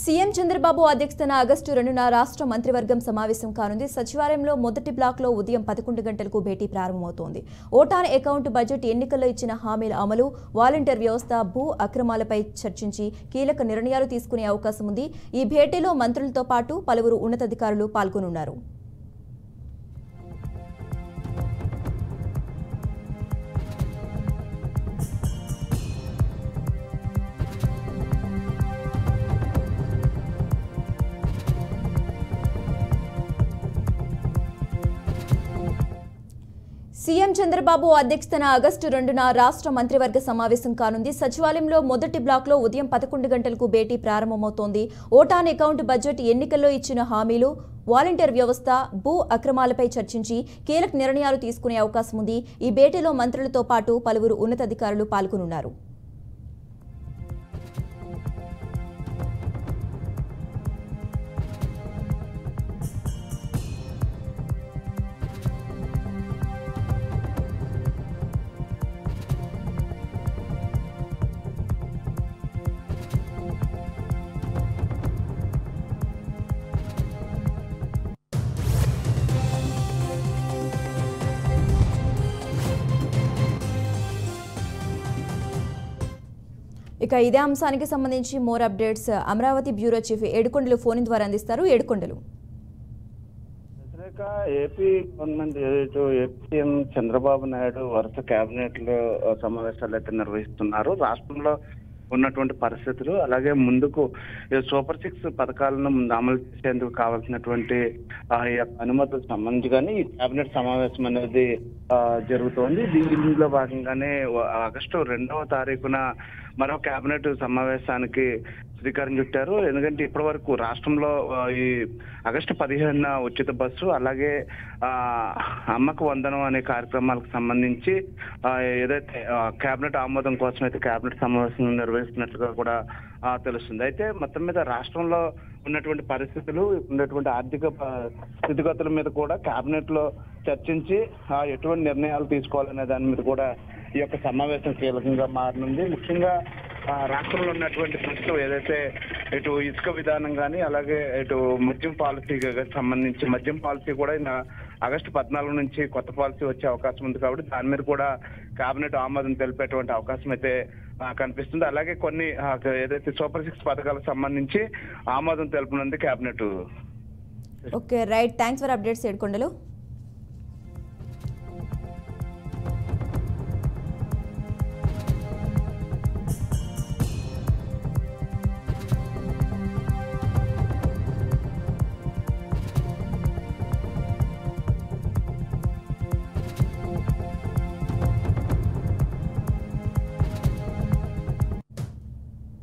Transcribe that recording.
CM Chandrababu అధ్యక్షతన August 2న రాష్ట్ర మంత్రివర్గం సమావేశం కానుంది. సచివాలయంలో మొదటి బ్లాక్లో ఉదయం 11 గంటలకు భేటీ ప్రారంభమవుతోంది. ఓటాన్ అకౌంట్ బడ్జెట్ ఎన్నికల్లో ఇచ్చిన హామీల అమలు, వాలంటీర్ వ్యవస్థ, భూ అక్రమాలపై చర్చించి కీలక నిర్ణయాలు తీసుకునే అవకాశం ఉంది. ఈ భేటీలో మంత్రులతో పాటు పలువురు ఉన్నతాధికారులు పాల్గొనున్నారు. సీఎం చంద్రబాబు అధ్యక్షతన ఆగస్టు 2న రాష్ట్ర మంత్రివర్గ సమావేశం కానుంది. సచివాలయంలో మొదటి బ్లాక్లో ఉదయం 11 గంటలకు భేటీ ప్రారంభమవుతోంది. ఓటాన్ అకౌంట్ బడ్జెట్ ఎన్నికల్లో ఇచ్చిన హామీలు, వాలంటీర్ వ్యవస్థ, భూ అక్రమాలపై చర్చించి కీలక నిర్ణయాలు తీసుకునే అవకాశం ఉంది. ఈ భేటీలో మంత్రులతో పాటు పలువురు ఉన్నతాధికారులు పాల్గొనున్నారు. ఇక ఇదే అంశానికి సంబంధించి more updates Amaravati bureau chief Yedukondalu phone ద్వారా అందిస్తారు. Yedukondalu. AP government CM Chandrababu Naidu వరుస కేబినెట్ లో సమావేశాలు అయితే నిర్వహిస్తున్నారు. రాష్ట్రంలో ఉన్నటువంటి పరిస్థితులు, అలాగే ముందుకు సూపర్ 6 పథకాలను అమలు చేసేందుకు కావాల్సినటువంటి అనుమతులకు సంబంధించి కానీ ఈ కేబినెట్ సమావేశం అనేది జరుగుతోంది. దీనిలో భాగంగానే ఆగస్టు 2వ తారీఖున మరో కేబినెట్ సమావేశానికి శ్రీకారం చుట్టారు. ఎందుకంటే ఇప్పటి వరకు రాష్ట్రంలో ఈ ఆగస్టు 15న ఉచిత బస్సు, అలాగే అమ్మకు వందనం అనే కార్యక్రమాలకు సంబంధించి ఏదైతే కేబినెట్ ఆమోదం కోసం అయితే కేబినెట్ సమావేశం నిర్వహిస్తున్నట్లుగా కూడా తెలుస్తుంది. అయితే మొత్తం మీద రాష్ట్రంలో ఉన్నటువంటి పరిస్థితులు, ఉన్నటువంటి ఆర్థిక స్థితిగతుల మీద కూడా కేబినెట్ లో చర్చించి ఎటువంటి నిర్ణయాలు తీసుకోవాలనే దాని మీద కూడా ఈ యొక్క సమావేశం కీలకంగా మారనుంది. ముఖ్యంగా రాష్ట్రంలో ఉన్నటువంటి ప్రశ్నలు ఏదైతే ఇటు ఇసుక విధానం కానీ, అలాగే ఇటు మద్యం పాలసీకి సంబంధించి మద్యం పాలసీ కూడా ఆగస్టు 14 నుంచి కొత్త పాలసీ వచ్చే అవకాశం ఉంది. కాబట్టి దాని మీద కూడా కేబినెట్ ఆమోదం తెలిపేటువంటి అవకాశం అయితే కనిపిస్తుంది. అలాగే కొన్ని ఏదైతే సూపర్ 6 పథకాలకు సంబంధించి ఆమోదం తెలుపనుంది cabinet. Okay, right. Thanks for updates Yedukondalu.